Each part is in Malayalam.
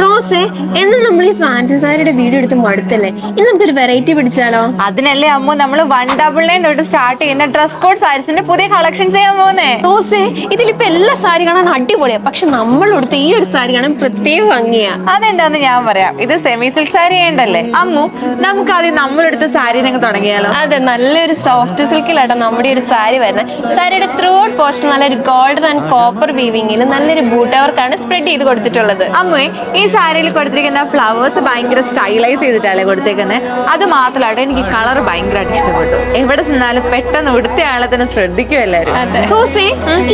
റോസേ, എന്ന് നമ്മൾ ഈ ഫാൻസി സാരിയുടെ വീഡിയോ എടുത്ത് മടുത്തല്ലേ? ഇന്ന് നമുക്കൊരു വെറൈറ്റി പിടിച്ചാലോ? അതിനല്ലേ അമ്മു നമ്മൾ 199 തൊട്ട് സ്റ്റാർട്ട് ചെയ്യുന്ന ഡ്രസ് കോഡ് സാരീസിന്റെ പുതിയ കളക്ഷൻ ചെയ്യാൻ പോകുന്നേ. റോസേ, ഇതിലിപ്പോ എല്ലാ സാരി കാണാൻ അടിപൊളിയാ, പക്ഷെ നമ്മൾ കൊടുത്ത ഈ ഒരു സാരി കാണാൻ പ്രത്യേക ഭംഗിയാ. അതെന്താന്ന് ഞാൻ പറയാം. ഇത് സെമി സിൽക്ക് സാരി ഉണ്ടല്ലേ അമ്മു, നമുക്ക് ആദ്യം നമ്മളെടുത്ത സാരി നിങ്ങൾ തുടങ്ങിയാലോ? അതെ, നല്ലൊരു സോഫ്റ്റ് സിൽക്കിലാട്ടോ നമ്മുടെ ഒരു സാരി വരുന്നത്. സാരിയുടെ ത്രൂ ഔട്ട് പോർഷൻ നല്ലൊരു ഗോൾഡൻ ആൻഡ് കോപ്പർ വീവിംഗിൽ നല്ലൊരു ബൂട്ട് വർക്കാണ് സ്പ്രെഡ് ചെയ്ത് കൊടുത്തിട്ടുള്ളത്. അമ്മേ, ഈ സാരിയിൽ കൊടുത്തിരിക്കുന്ന ഫ്ലവേഴ്സ് ഭയങ്കര സ്റ്റൈലൈസ് ചെയ്തിട്ടല്ലേ കൊടുത്തേക്കുന്നത്. അത് മാത്രമല്ല എനിക്ക് കളർ ഭയങ്കരമായിട്ട് ഇഷ്ടപ്പെട്ടു. എവിടെ ചെന്നാലും പെട്ടെന്ന് ഉടുത്ത ആളെ തന്നെ ശ്രദ്ധിക്കും എല്ലാവരും. റോസേ,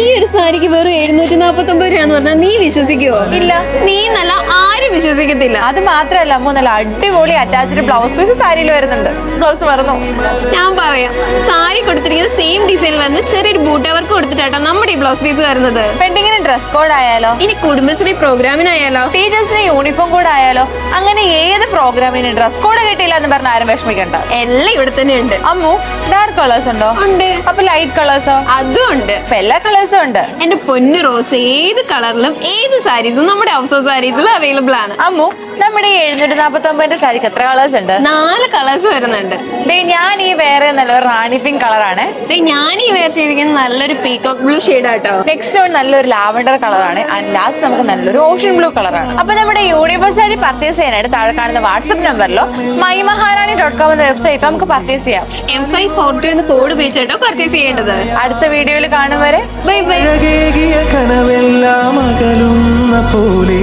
ഈ ഒരു സാരിക്ക് വെറും 749 രൂപ പറഞ്ഞാൽ നീ വിശ്വസിക്കുവോ? ഇല്ല, നീ നല്ല ആരും വിശ്വസിക്കത്തില്ല. അത് മാത്രമല്ല അമ്മു, നല്ല അടിപൊളി അറ്റാച്ച്ഡ് ബ്ലൗസ് പീസ് സാരിയിൽ വരുന്നുണ്ട്. ബ്ലൗസ് മറന്നു ഞാൻ പറയാം. സാരി കൊടുത്തിരിക്കുന്നത് സെയിം ഡിസൈൻ വരുന്ന ചെറിയൊരു ബൂട്ട വർക്ക് കൊടുത്തിട്ടാട്ടോ നമ്മുടെ ഈ ബ്ലൗസ് പീസ് വരുന്നത്. വെഡിങ്ങിന് ഡ്രസ് കോഡ് ആയാലോ, ഇനി കുടുംബശ്രീ പ്രോഗ്രാമിനായാലോ, ടീച്ചേഴ്സിന് യൂണിഫോം കോഡ് ആയാലോ, അങ്ങനെ ഏത് പ്രോഗ്രാമിന് ഡ്രസ് കോഡ് കിട്ടിയില്ല എന്ന് പറഞ്ഞ ആരും വിഷമിക്കണ്ട. എല്ലാം ഇവിടെ തന്നെ ഉണ്ട്. അമ്മു, ഡാർക്ക് കളേഴ്സ് ഉണ്ടോ? ഉണ്ട്. അപ്പൊ ലൈറ്റ് കളേഴ്സോ? അതും ഉണ്ട്. അപ്പൊ എല്ലാ കളേഴ്സും ഉണ്ട്. എന്റെ പൊന്നു റോസ്, ഏത് കളറിലും ഏത് സാരീസും നമ്മുടെ ഹൗസ് സാരീസിലും അവൈലബിൾ ആണ്. അമ്മു, നമ്മുടെ ഈ 749 സാരിക്ക് എത്ര കളേഴ്സ് ഉണ്ട്? 4 കളേഴ്സ് വരുന്നുണ്ട്. ഞാൻ ഈ വേറെ നല്ലൊരു റാണി പിങ്ക് കളറാണ്. ഞാൻ ഈ വെയർ ചെയ്തിരിക്കുന്നത് നല്ലൊരു പീകോക്ക് ബ്ലൂ ഷെയ്ഡ് ആട്ടോ. നെക്സ്റ്റ് നല്ലൊരു ലാവൻഡർ കളറാണ്. ആൻഡ് ലാസ്റ്റ് നമുക്ക് നല്ലൊരു ഓഷ്യൻ ബ്ലൂ കളറാണ്. അപ്പൊ നമ്മുടെ യൂണിവേഴ്സ് സാരി പർച്ചേസ് ചെയ്യാനായിട്ട് താഴെ കാണുന്ന വാട്സ്ആപ്പ് നമ്പറിലോ mymaharani.com എന്ന വെബ്സൈറ്റ് നമുക്ക് പർച്ചേസ് ചെയ്യാം. M542 എന്ന കോഡ് ഉപയോഗിച്ചാട്ടോ പർച്ചേസ് ചെയ്യേണ്ടത്. അടുത്ത വീഡിയോയിൽ കാണും വരെ ബൈ ബൈ. കനവെല്ലാം അകലുന്ന പോലെ